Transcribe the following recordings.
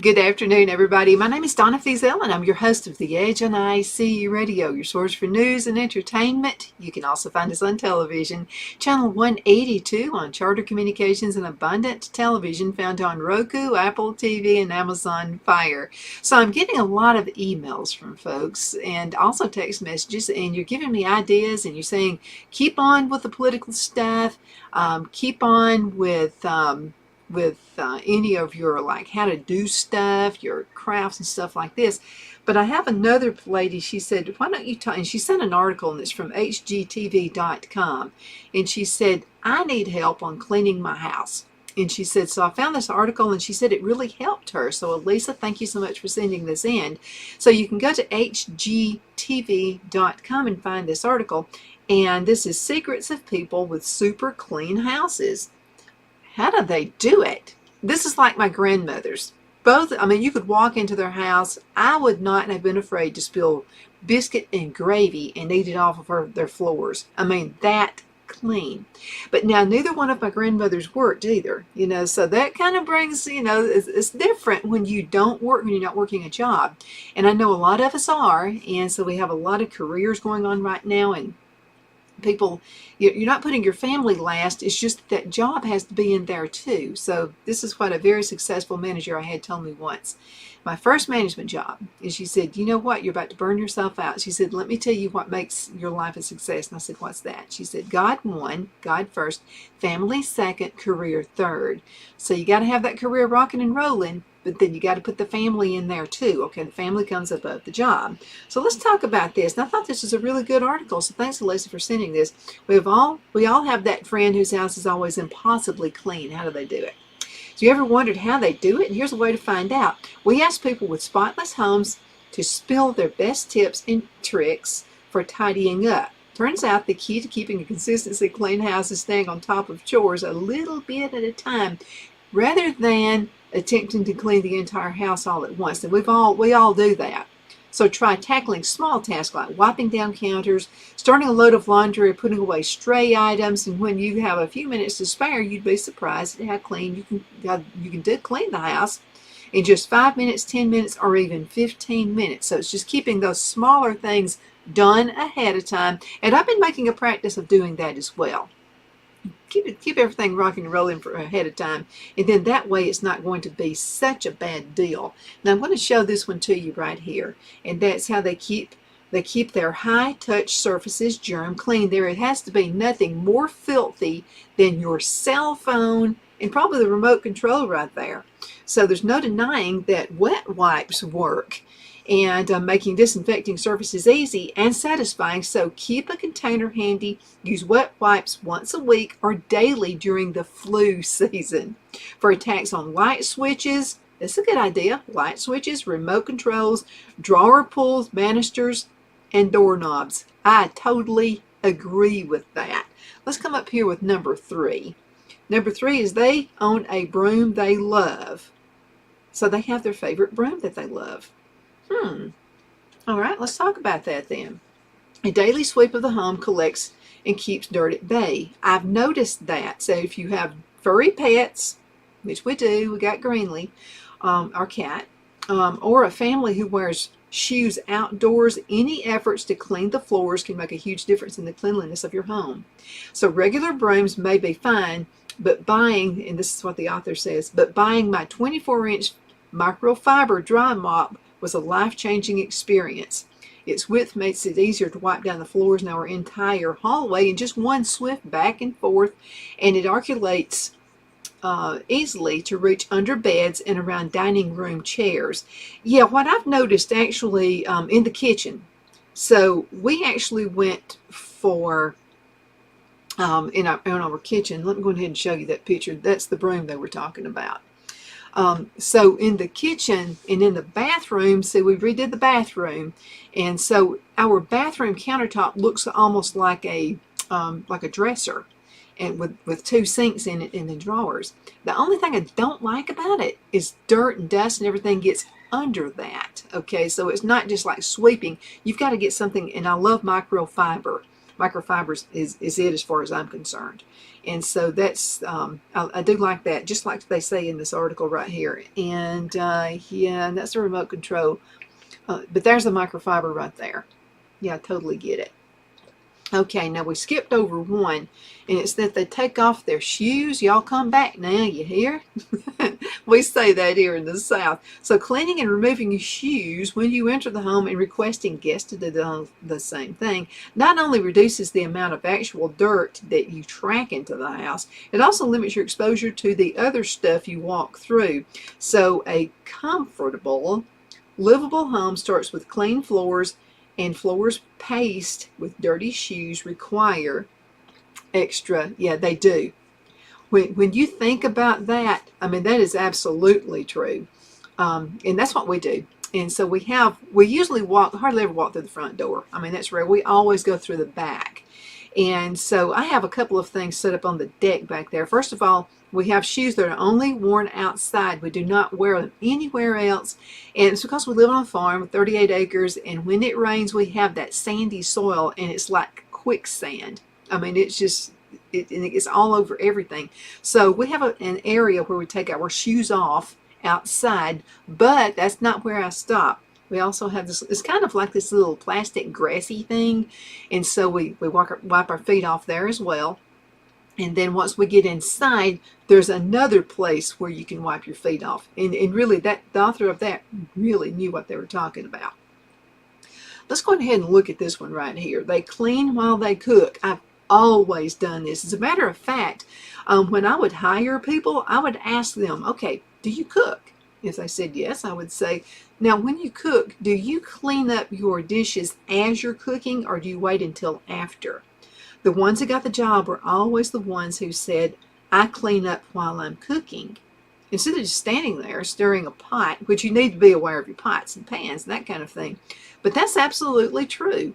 Good afternoon, everybody. My name is Donna Feazell, and I'm your host of The Edge on ICU Radio, your source for news and entertainment. You can also find us on television, channel 182 on Charter Communications and Abundant Television, found on Roku, Apple TV, and Amazon Fire. So I'm getting a lot of emails from folks and also text messages, and you're giving me ideas, and you're saying, keep on with the political stuff, keep on with any of your like how to do stuff, your crafts and stuff like this. But I have another lady, she said, why don't you talk, and she sent an article, and it's from hgtv.com, and she said, I need help on cleaning my house. And she said, so I found this article, and she said it really helped her. So Elisa, thank you so much for sending this in. So you can go to hgtv.com and find this article, and this is Secrets of People with Super Clean Houses. How do they do it? This is like my grandmother's. Both, I mean, you could walk into their house. I would not have been afraid to spill biscuit and gravy and eat it off of their floors. I mean, that clean. But now, neither one of my grandmothers worked either, so that kind of brings, it's different when you don't work, when you're not working a job. And I know a lot of us are, and so we have a lot of careers going on right now, and people, you're not putting your family last. It's just that job has to be in there too. So this is what a very successful manager I had told me once. My first management job, and she said, you know what, you're about to burn yourself out. She said, let me tell you what makes your life a success. And I said, what's that? She said, God one, God first, family second, career third. So you got to have that career rocking and rolling, but then you got to put the family in there too. Okay, the family comes above the job. So let's talk about this. And I thought this was a really good article. So thanks, Alyssa, for sending this. We all have that friend whose house is always impossibly clean. How do they do it? So you ever wondered how they do it? And here's a way to find out. We asked people with spotless homes to spill their best tips and tricks for tidying up. Turns out the key to keeping a consistently clean house is staying on top of chores a little bit at a time, rather than attempting to clean the entire house all at once. And we all do that. So try tackling small tasks like wiping down counters, starting a load of laundry, or putting away stray items. And when you have a few minutes to spare, you'd be surprised at how clean you can clean the house in just 5 minutes, 10 minutes, or even 15 minutes. So it's just keeping those smaller things done ahead of time. And I've been making a practice of doing that as well. Keep everything rocking and rolling for ahead of time, and then that way it's not going to be such a bad deal. Now I'm going to show this one to you right here, and that's how they keep their high touch surfaces germ clean. There it has to be nothing more filthy than your cell phone and probably the remote control right there. So there's no denying that wet wipes work, and making disinfecting surfaces easy and satisfying. So keep a container handy. Use wet wipes once a week or daily during the flu season. For attacks on light switches, that's a good idea. Light switches, remote controls, drawer pulls, banisters, and doorknobs. I totally agree with that. Let's come up here with number 3. Number 3 is they own a broom they love. So they have their favorite broom that they love. All right, let's talk about that then. A daily sweep of the home collects and keeps dirt at bay. I've noticed that. So if you have furry pets, which we do, we got Greenlee, our cat, or a family who wears shoes outdoors, any efforts to clean the floors can make a huge difference in the cleanliness of your home. So regular brooms may be fine, but buying, and this is what the author says, but buying my 24-inch microfiber dry mop was a life-changing experience. Its width makes it easier to wipe down the floors in our entire hallway in just one swift back and forth, and it articulates easily to reach under beds and around dining room chairs. Yeah, what I've noticed actually in the kitchen, so we actually went for in our kitchen. Let me go ahead and show you that picture. That's the broom they were talking about. So in the kitchen and in the bathroom, so we redid the bathroom, and so our bathroom countertop looks almost like a dresser, and with 2 sinks in it and then drawers. The only thing I don't like about it is dirt and dust and everything gets under that. Okay, so it's not just like sweeping. You've got to get something, and I love microfiber. Microfibers is it as far as I'm concerned. And so that's, I do like that, just like they say in this article right here. And yeah, and that's the remote control. But there's the microfiber right there. Yeah, I totally get it. Okay, now we skipped over one, and it's that they take off their shoes. Y'all come back now, you hear? We say that here in the South. So cleaning and removing your shoes when you enter the home and requesting guests to do the same thing not only reduces the amount of actual dirt that you track into the house, it also limits your exposure to the other stuff you walk through. So a comfortable, livable home starts with clean floors, and floors paced with dirty shoes require extra. Yeah, they do. When you think about that, I mean, that is absolutely true. And that's what we do. And so we usually hardly ever walk through the front door. I mean, that's rare. We always go through the back. And so I have a couple of things set up on the deck back there. First of all, we have shoes that are only worn outside. We do not wear them anywhere else. And it's because we live on a farm with 38 acres. And when it rains, we have that sandy soil, and it's like quicksand. I mean, it's just, it's all over everything. So we have an area where we take our shoes off outside, but that's not where I stop. We also have this, it's kind of like this little plastic grassy thing. And so we wipe our feet off there as well. And then once we get inside, there's another place where you can wipe your feet off. And really, the author of that really knew what they were talking about. Let's go ahead and look at this one right here. They clean while they cook. I've always done this. As a matter of fact, when I would hire people, I would ask them, okay, do you cook? If they said yes, I would say, now when you cook, do you clean up your dishes as you're cooking, or do you wait until after? The ones that got the job were always the ones who said, I clean up while I'm cooking. Instead of just standing there stirring a pot, which you need to be aware of your pots and pans and that kind of thing. But that's absolutely true.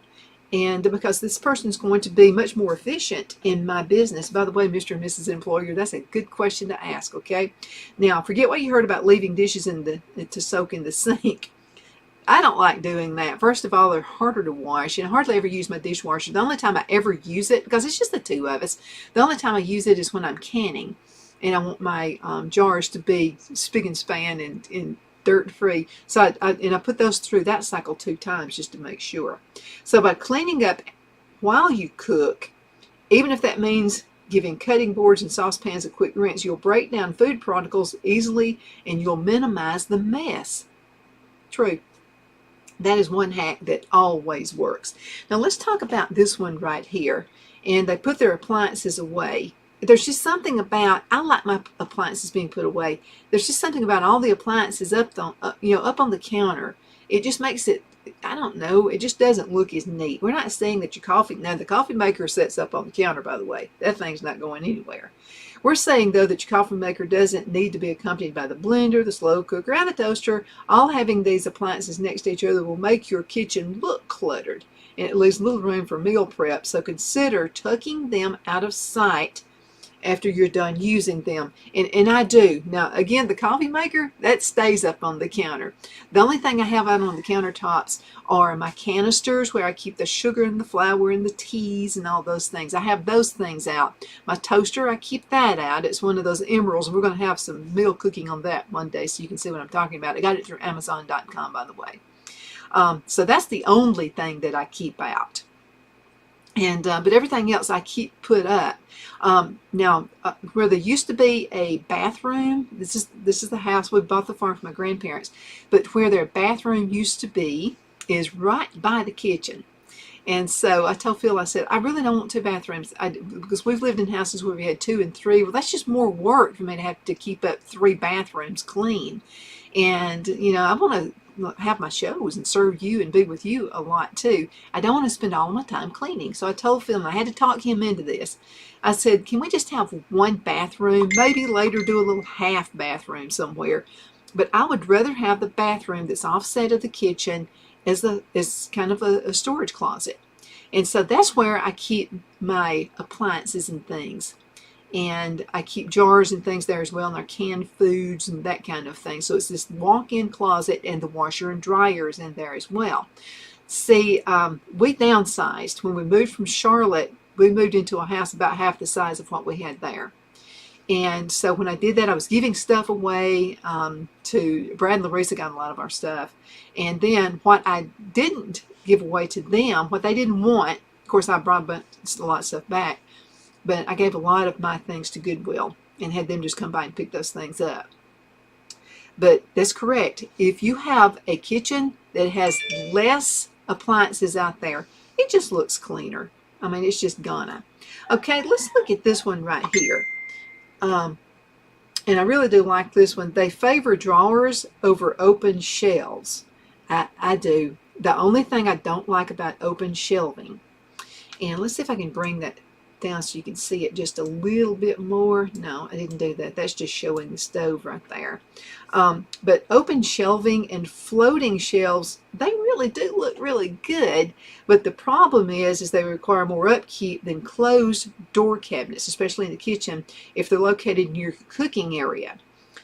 And because this person is going to be much more efficient in my business. By the way, Mr. and Mrs. Employer, that's a good question to ask, okay? Now, forget what you heard about leaving dishes to soak in the sink. I don't like doing that. First of all, they're harder to wash, and I hardly ever use my dishwasher. The only time I ever use it, because it's just the two of us, the only time I use it is when I'm canning, and I want my jars to be spick and span and dirt-free. So I put those through that cycle 2 times just to make sure. So by cleaning up while you cook, even if that means giving cutting boards and saucepans a quick rinse, you'll break down food particles easily, and you'll minimize the mess. True. That is one hack that always works. Now let's talk about this one right here. And they put their appliances away. There's just something about, I like my appliances being put away. There's just something about all the appliances up on the counter. It just makes it, I don't know, it just doesn't look as neat. We're not saying that your coffee, now the coffee maker sits up on the counter, by the way. That thing's not going anywhere. We're saying, though, that your coffee maker doesn't need to be accompanied by the blender, the slow cooker, and the toaster. All having these appliances next to each other will make your kitchen look cluttered, and it leaves little room for meal prep. So consider tucking them out of sight after you're done using them. And I do. Now, again, the coffee maker, that stays up on the counter. The only thing I have out on the countertops are my canisters where I keep the sugar and the flour and the teas and all those things. I have those things out. My toaster, I keep that out. It's one of those emeralds. We're going to have some meal cooking on that one day so you can see what I'm talking about. I got it through Amazon.com, by the way. So that's the only thing that I keep out. And but everything else I keep put up. Now, where there used to be a bathroom, this is the house we bought the farm from my grandparents. But where their bathroom used to be is right by the kitchen. And so I told Phil, I said, I really don't want 2 bathrooms because we've lived in houses where we had 2 and 3. Well, that's just more work for me to have to keep up 3 bathrooms clean. And I want to have my shows and serve you and be with you a lot too. I don't want to spend all my time cleaning. So I told Phil, and I had to talk him into this. I said, can we just have 1 bathroom? Maybe later do a little half bathroom somewhere. But I would rather have the bathroom that's offset of the kitchen as kind of a storage closet. And so that's where I keep my appliances and things. And I keep jars and things there as well, and our canned foods and that kind of thing. So it's this walk-in closet, and the washer and dryer is in there as well. See, we downsized. When we moved from Charlotte, we moved into a house about half the size of what we had there. And so when I did that, I was giving stuff away to Brad and Larissa got a lot of our stuff. And then what I didn't give away to them, what they didn't want, of course, I brought a lot of stuff back, but I gave a lot of my things to Goodwill and had them just come by and pick those things up. But that's correct. If you have a kitchen that has less appliances out there, it just looks cleaner. I mean, it's just gonna. Okay, let's look at this one right here. And I really do like this one. They favor drawers over open shelves. I do. The only thing I don't like about open shelving, and let's see if I can bring that down so you can see it just a little bit more. No, I didn't do that. That's just showing the stove right there. But open shelving and floating shelves, they really do look really good. But the problem is they require more upkeep than closed door cabinets, especially in the kitchen, if they're located near your cooking area.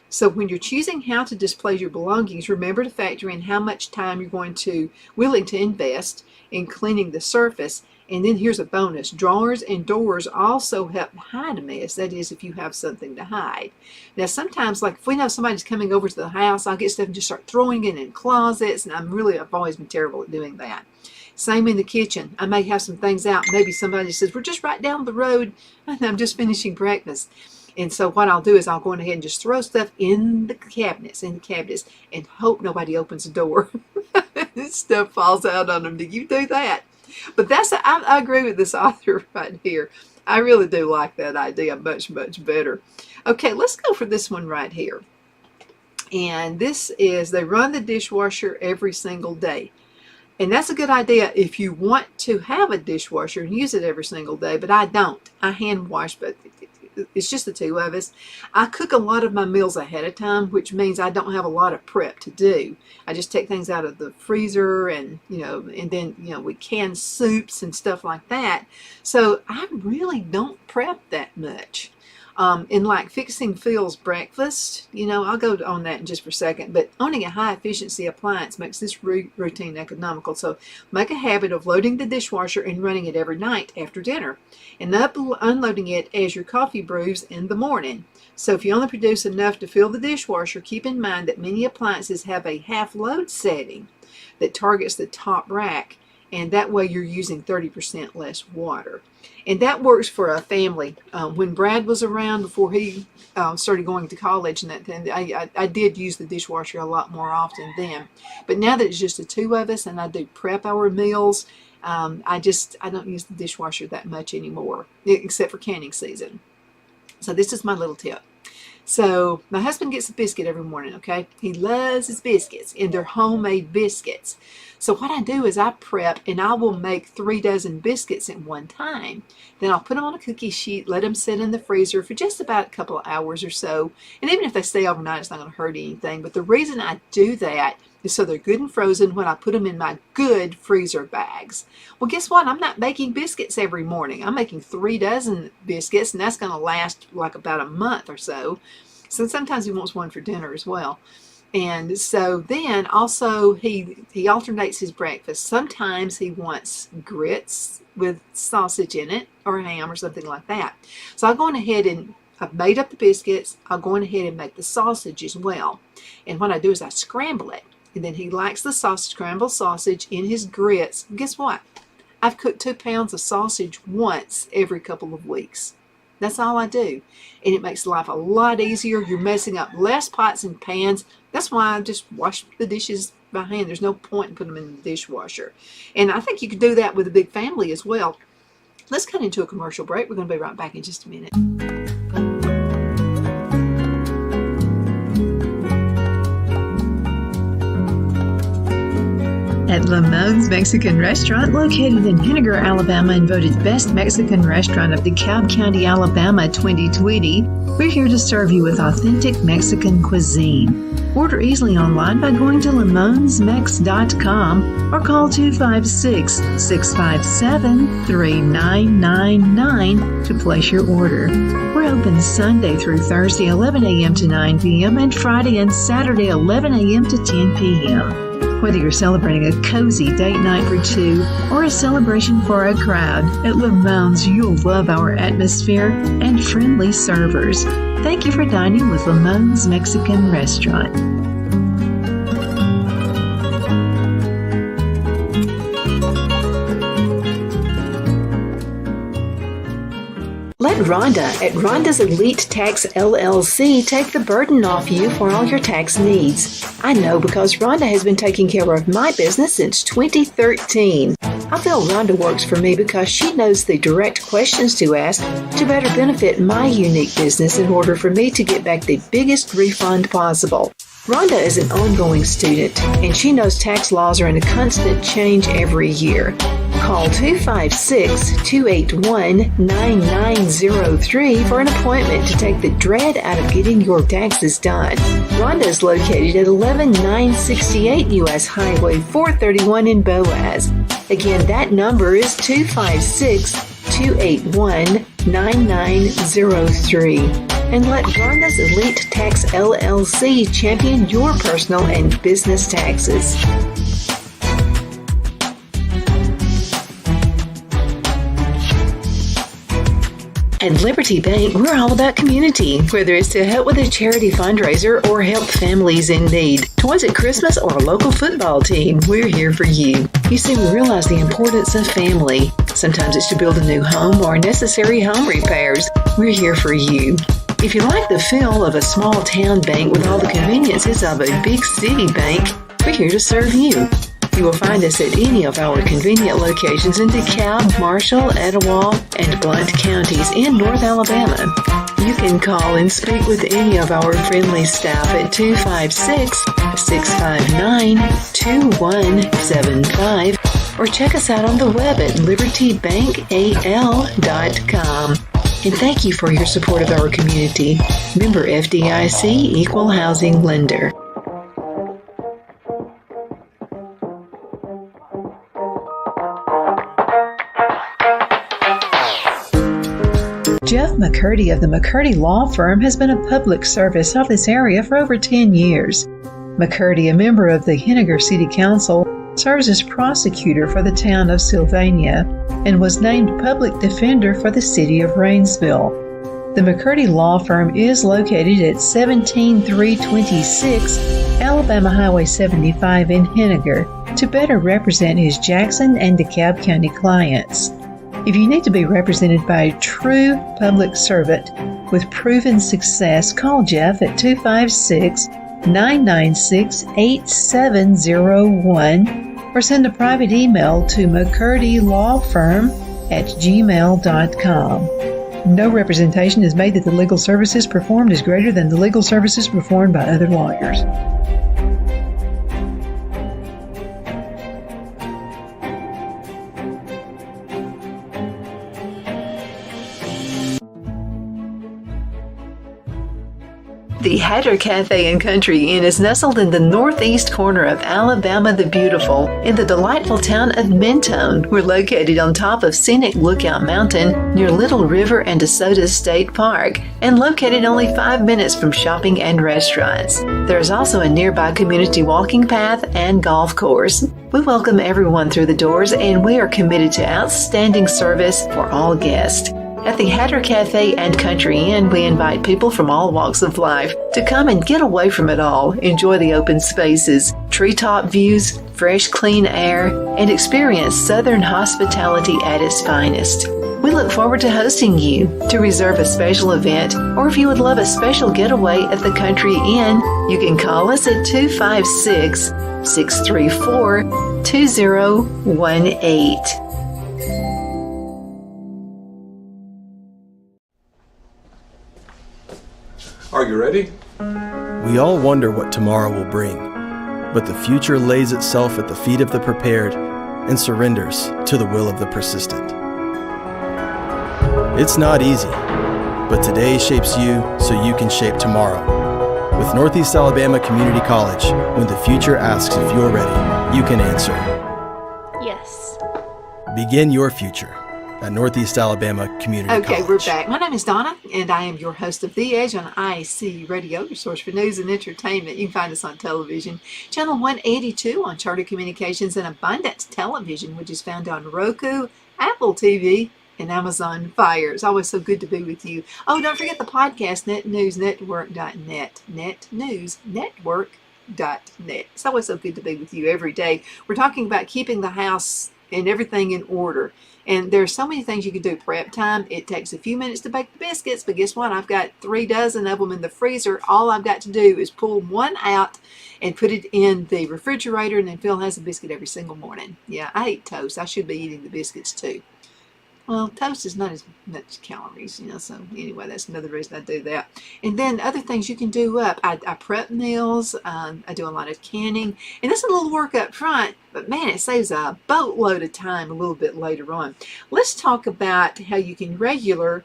So when you're choosing how to display your belongings, remember to factor in how much time you're willing to invest in cleaning the surface. And then here's a bonus. Drawers and doors also help hide a mess. That is, if you have something to hide. Now, sometimes, like if we know somebody's coming over to the house, I'll get stuff and just start throwing it in closets. And I've always been terrible at doing that. Same in the kitchen. I may have some things out. Maybe somebody says, we're just right down the road and I'm just finishing breakfast. And so what I'll do is I'll go ahead and just throw stuff in the cabinets, and hope nobody opens the door. Stuff falls out on them. Do you do that? But I agree with this author right here. I really do like that idea much, much better. Okay, let's go for this one right here. And this is, they run the dishwasher every single day. And that's a good idea if you want to have a dishwasher and use it every single day, but I don't. I hand wash, but it's just the two of us. I cook a lot of my meals ahead of time, which means I don't have a lot of prep to do. I just take things out of the freezer and then we can soups and stuff like that. So I really don't prep that much. In like fixing Phil's breakfast, I'll go on that in just for a second, but owning a high efficiency appliance makes this routine economical. So make a habit of loading the dishwasher and running it every night after dinner, and unloading it as your coffee brews in the morning. So if you only produce enough to fill the dishwasher, keep in mind that many appliances have a half load setting that targets the top rack, and that way you're using 30% less water. And that works for a family. When Brad was around, before he started going to college, and I did use the dishwasher a lot more often then. But now that it's just the two of us and I do prep our meals, I don't use the dishwasher that much anymore, except for canning season. So this is my little tip. So my husband gets a biscuit every morning, okay? He loves his biscuits, and they're homemade biscuits. So what I do is I prep, and I will make 3 dozen biscuits at one time. Then I'll put them on a cookie sheet, let them sit in the freezer for just about a couple of hours or so. And even if they stay overnight, it's not going to hurt anything. But the reason I do that is so they're good and frozen when I put them in my good freezer bags. Well, guess what? I'm not making biscuits every morning. I'm making 3 dozen biscuits, and that's going to last like about a month or so. So sometimes he wants one for dinner as well. And so then also he alternates his breakfast. Sometimes he wants grits with sausage in it or ham or something like that. So I'll go on ahead and I've made up the biscuits. I'll go on ahead and make the sausage as well. And what I do is I scramble it. And then he likes the scrambled sausage in his grits. And guess what? I've cooked 2 pounds of sausage once every couple of weeks. That's all I do. And it makes life a lot easier. You're messing up less pots and pans. That's why I just wash the dishes by hand. There's no point in putting them in the dishwasher. And I think you could do that with a big family as well. Let's cut into a commercial break. We're going to be right back in just a minute. At Lamone's Mexican Restaurant, located in Henniger, Alabama, and voted Best Mexican Restaurant of DeKalb County, Alabama 2020, we're here to serve you with authentic Mexican cuisine. Order easily online by going to lamonsmex.com or call 256-657-3999 to place your order. We're open Sunday through Thursday 11 a.m. to 9 p.m. and Friday and Saturday 11 a.m. to 10 p.m. Whether you're celebrating a cozy date night for two or a celebration for a crowd, at Lamone's you'll love our atmosphere and friendly servers. Thank you for dining with Lamone's Mexican Restaurant. Let Rhonda at Rhonda's Elite Tax LLC take the burden off you for all your tax needs. I know because Rhonda has been taking care of my business since 2013. I feel Rhonda works for me because she knows the direct questions to ask to better benefit my unique business in order for me to get back the biggest refund possible. Rhonda is an ongoing student, and she knows tax laws are in a constant change every year. Call 256-281-9903 for an appointment to take the dread out of getting your taxes done. Rhonda is located at 11968 U.S. Highway 431 in Boaz. Again, that number is 256-281-9903. And let Rhonda's Elite Tax LLC champion your personal and business taxes. At Liberty Bank, we're all about community, whether it's to help with a charity fundraiser or help families in need. Toys at Christmas or a local football team, we're here for you. You see, we realize the importance of family. Sometimes it's to build a new home or necessary home repairs. We're here for you. If you like the feel of a small town bank with all the conveniences of a big city bank, we're here to serve you. You will find us at any of our convenient locations in DeKalb, Marshall, Etowah, and Blount counties in North Alabama. You can call and speak with any of our friendly staff at 256-659-2175 or check us out on the web at libertybankal.com. And thank you for your support of our community. Member FDIC Equal Housing Lender. Jeff McCurdy of the McCurdy Law Firm has been a public service of this area for over 10 years. McCurdy, a member of the Henniger City Council, serves as prosecutor for the town of Sylvania and was named public defender for the city of Rainsville. The McCurdy Law Firm is located at 17326 Alabama Highway 75 in Henniger to better represent his Jackson and DeKalb County clients. If you need to be represented by a true public servant with proven success, call Jeff at 256-996-8701 or send a private email to mccurdylawfirm@gmail.com. No representation is made that the legal services performed is greater than the legal services performed by other lawyers. The Hatter Cafe and Country Inn is nestled in the northeast corner of Alabama the Beautiful in the delightful town of Mentone. We're located on top of scenic Lookout Mountain near Little River and DeSoto State Park and located only 5 minutes from shopping and restaurants. There is also a nearby community walking path and golf course. We welcome everyone through the doors and we are committed to outstanding service for all guests. At the Hatter Cafe and Country Inn, we invite people from all walks of life to come and get away from it all, enjoy the open spaces, treetop views, fresh, clean air, and experience Southern hospitality at its finest. We look forward to hosting you. To reserve a special event, or if you would love a special getaway at the Country Inn, you can call us at 256-634-2018. Are you ready? We all wonder what tomorrow will bring, but the future lays itself at the feet of the prepared and surrenders to the will of the persistent. It's not easy, but today shapes you so you can shape tomorrow. With Northeast Alabama Community College, when the future asks if you're ready, you can answer. Yes. Begin your future. at Northeast Alabama Community Okay, College. we're back. My name is Donna, and I am your host of The Edge on IC Radio, your source for news and entertainment. You can find us on television, channel 182 on Charter Communications and Abundance Television, which is found on Roku, Apple TV, and Amazon Fire. It's always so good to be with you. Oh, don't forget the podcast, netnewsnetwork.net, netnewsnetwork.net. It's always so good to be with you every day. We're talking about keeping the house and everything in order. And there's so many things you can do. Prep time, it takes a few minutes to bake the biscuits, but guess what? I've got 3 dozen of them in the freezer. All I've got to do is pull one out and put it in the refrigerator, and then Phil has a biscuit every single morning. Yeah, I eat toast. I should be eating the biscuits too. Well, toast is not as much calories, so anyway, that's another reason I do that. And then other things you can do up. I prep meals. I do a lot of canning. And that's a little work up front, but man, it saves a boatload of time a little bit later on. Let's talk about how you can do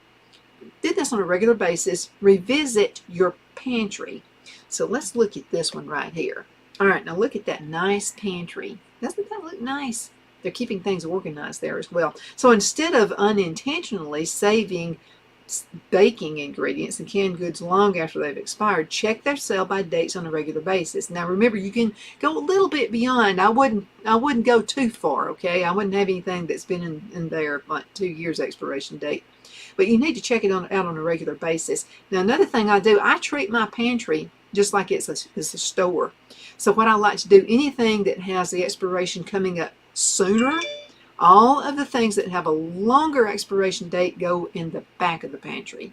this on a regular basis, revisit your pantry. So let's look at this one right here. All right, now look at that nice pantry. Doesn't that look nice? They're keeping things organized there as well. So instead of unintentionally saving baking ingredients and canned goods long after they've expired, check their sell-by dates on a regular basis. Now remember, you can go a little bit beyond. I wouldn't go too far, okay? I wouldn't have anything that's been in there like 2 years expiration date. But you need to check it out on a regular basis. Now another thing I do, I treat my pantry just like it's a store. So what I like to do, anything that has the expiration coming up sooner, all of the things that have a longer expiration date go in the back of the pantry.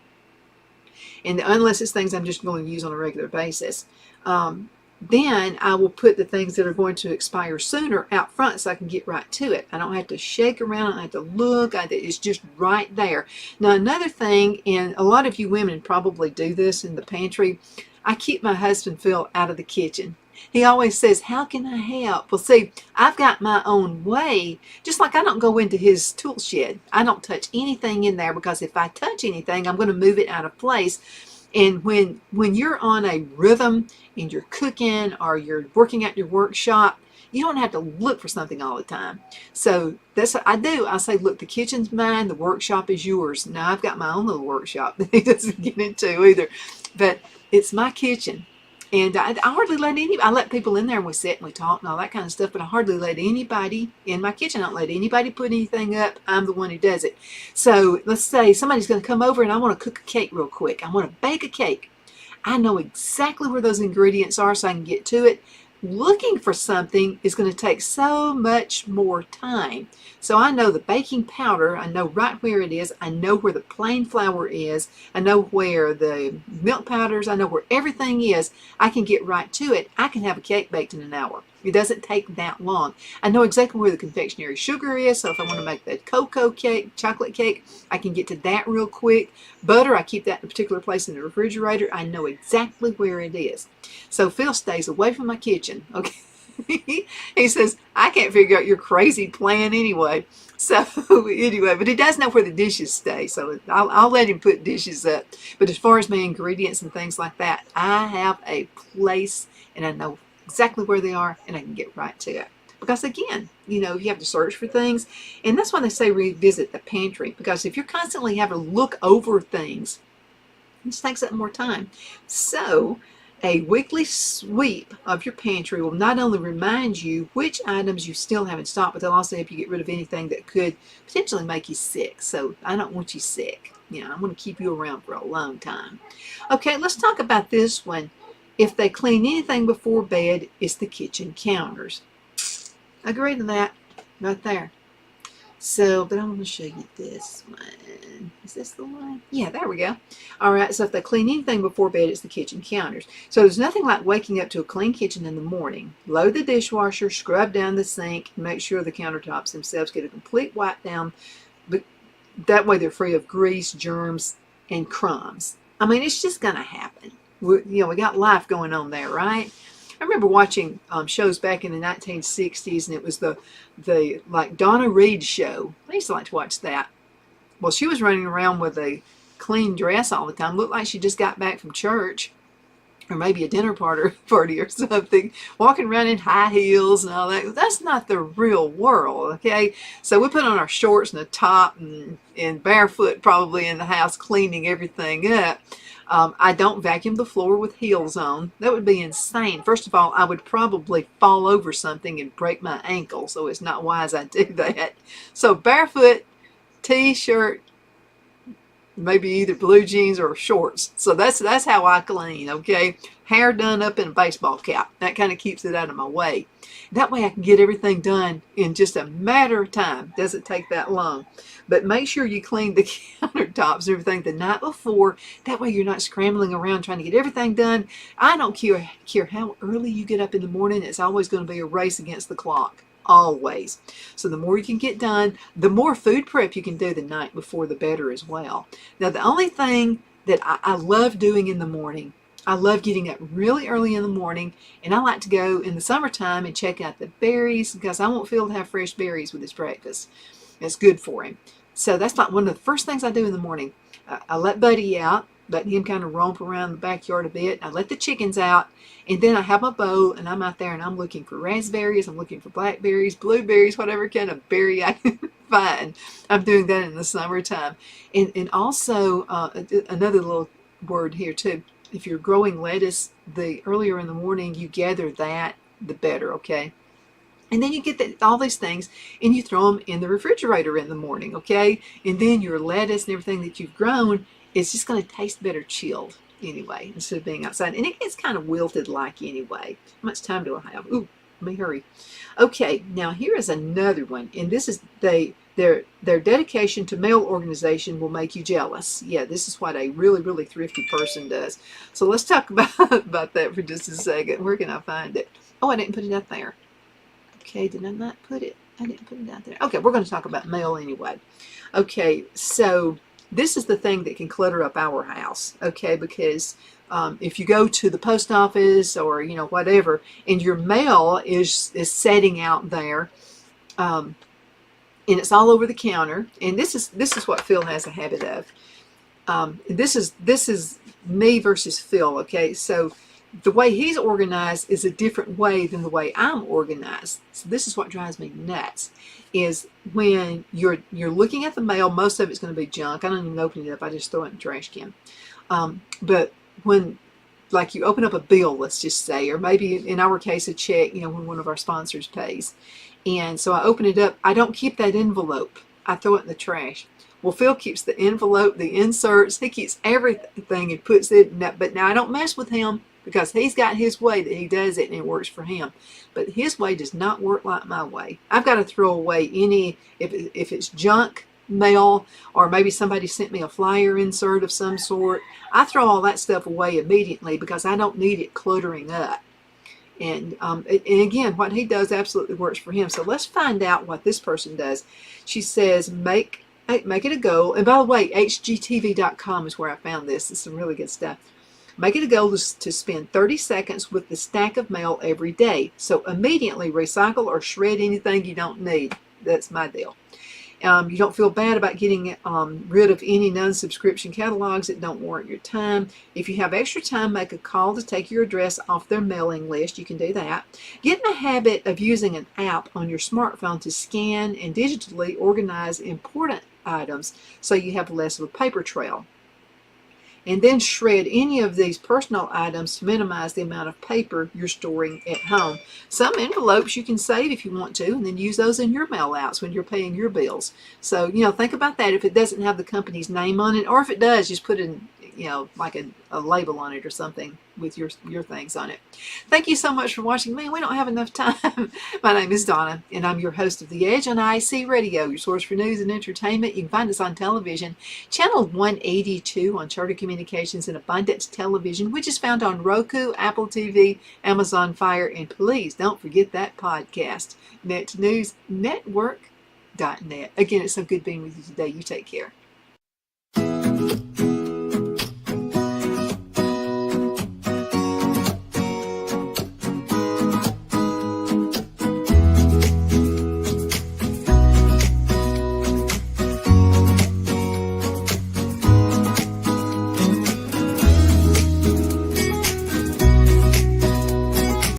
And unless it's things I'm just going to use on a regular basis, then I will put the things that are going to expire sooner out front so I can get right to it. I don't have to shake around, I don't have to look, it's just right there. Now another thing, and a lot of you women probably do this in the pantry, I keep my husband Phil out of the kitchen. He always says, how can I help? Well, see, I've got my own way. Just like I don't go into his tool shed. I don't touch anything in there, because if I touch anything, I'm going to move it out of place. And when you're on a rhythm and you're cooking or you're working at your workshop, you don't have to look for something all the time. So that's what I do. I say, look, the kitchen's mine, the workshop is yours. Now, I've got my own little workshop that he doesn't get into either. But it's my kitchen. And I hardly I let people in there and we sit and we talk and all that kind of stuff, but I hardly let anybody in my kitchen. I don't let anybody put anything up. I'm the one who does it. So let's say somebody's going to come over and I want to cook a cake real quick. I want to bake a cake. I know exactly where those ingredients are so I can get to it. Looking for something is going to take so much more time. So I know the baking powder, I know right where it is, I know where the plain flour is, I know where the milk powders, I know where everything is. I can get right to it. I can have a cake baked in an hour. It doesn't take that long. I know exactly where the confectionery sugar is, so if I want to make the cocoa cake, chocolate cake, I can get to that real quick. Butter, I keep that in a particular place in the refrigerator. I know exactly where it is. So Phil stays away from my kitchen, okay? He says, I can't figure out your crazy plan anyway. So anyway, but he does know where the dishes stay, so I'll let him put dishes up. But as far as my ingredients and things like that, I have a place and I know exactly where they are and I can get right to it. Because again, you have to search for things. And that's why they say revisit the pantry. Because if you're constantly having to look over things, it just takes up more time. So a weekly sweep of your pantry will not only remind you which items you still have in stock, but they'll also help you get rid of anything that could potentially make you sick. So I don't want you sick. I want to keep you around for a long time. Okay, let's talk about this one. If they clean anything before bed, it's the kitchen counters. Agree to that right there. So, but I'm going to show you this one. Is this the one? Yeah, there we go. All right, so if they clean anything before bed, it's the kitchen counters. So there's nothing like waking up to a clean kitchen in the morning. Load the dishwasher, scrub down the sink, and make sure the countertops themselves get a complete wipe down. But that way they're free of grease, germs, and crumbs. I mean, it's just going to happen. We got life going on there, right? I remember watching shows back in the 1960s, and it was the like Donna Reed show. I used to like to watch that. Well, she was running around with a clean dress all the time. Looked like she just got back from church. or maybe a dinner party or something, walking around in high heels and all that. That's not the real world, okay? So we put on our shorts and a top and barefoot probably in the house, cleaning everything up. I don't vacuum the floor with heels on. That would be insane. First of all, I would probably fall over something and break my ankle, so it's not wise I do that. So barefoot, t-shirt, maybe either blue jeans or shorts. So that's how I clean, okay? Hair done up in a baseball cap. That kind of keeps it out of my way. That way I can get everything done in just a matter of time. Doesn't take that long. But make sure you clean the countertops and everything the night before. That way you're not scrambling around trying to get everything done. I don't care how early you get up in the morning. It's always going to be a race against the clock. Always. So the more you can get done, the more food prep you can do the night before, the better as well. Now, the only thing that I love doing in the morning, I love getting up really early in the morning, and I like to go in the summertime and check out the berries because I want Phil to have fresh berries with his breakfast. It's good for him. So that's like one of the first things I do in the morning. I let Buddy out, let him kind of romp around the backyard a bit. I let the chickens out, and then I have my bowl, and I'm out there, and I'm looking for raspberries, I'm looking for blackberries, blueberries, whatever kind of berry I can find. I'm doing that in the summertime. And also, another little word here too, if you're growing lettuce, the earlier in the morning you gather that, the better, okay? And then you get all these things and you throw them in the refrigerator in the morning, okay? And then your lettuce and everything that you've grown is just going to taste better chilled anyway, instead of being outside. And it gets kind of wilted like anyway. How much time do I have? Ooh, let me hurry. Okay, now here is another one. And this is their dedication to male organization will make you jealous. Yeah, this is what a really, really thrifty person does. So let's talk about that for just a second. Where can I find it? Oh, I didn't put it up there. Okay, did I not put it? I didn't put it out there. Okay, we're going to talk about mail anyway. Okay, so this is the thing that can clutter up our house, okay, because if you go to the post office or, you know, whatever, and your mail is setting out there, and it's all over the counter, and this is what Phil has a habit of. This is me versus Phil, okay, so the way he's organized is a different way than the way I'm organized. So this is what drives me nuts, is when you're looking at the mail, most of it's going to be junk. I don't even open it up. I just throw it in the trash can. But when, like, you open up a bill, let's just say, or maybe in our case a check, you know, when one of our sponsors pays. And so I open it up. I don't keep that envelope. I throw it in the trash. Well, Phil keeps the envelope, the inserts. He keeps everything and puts it in that. But now I don't mess with him, because he's got his way that he does it and it works for him. But his way does not work like my way. I've got to throw away any, if it's junk mail, or maybe somebody sent me a flyer insert of some sort, I throw all that stuff away immediately because I don't need it cluttering up. And again, what he does absolutely works for him. So let's find out what this person does. She says, make it a goal. And by the way, hgtv.com is where I found this. It's some really good stuff. Make it a goal to spend 30 seconds with the stack of mail every day. So immediately recycle or shred anything you don't need. That's my deal. You don't feel bad about getting rid of any non-subscription catalogs that don't warrant your time. If you have extra time, make a call to take your address off their mailing list. You can do that. Get in the habit of using an app on your smartphone to scan and digitally organize important items so you have less of a paper trail. And then shred any of these personal items to minimize the amount of paper you're storing at home. Some envelopes you can save if you want to, and then use those in your mail outs when you're paying your bills. So, you know, think about that. If it doesn't have the company's name on it, or if it does, just put in, you know, like a label on it or something with your things on it. Thank you so much for watching. Man, we don't have enough time. My name is Donna, and I'm your host of The Edge on IC Radio, your source for news and entertainment. You can find us on television, channel 182 on Charter Communications and Abundance Television, which is found on Roku, Apple TV, Amazon Fire, and please don't forget that podcast, NetNewsNetwork.net. Again, it's so good being with you today. You take care.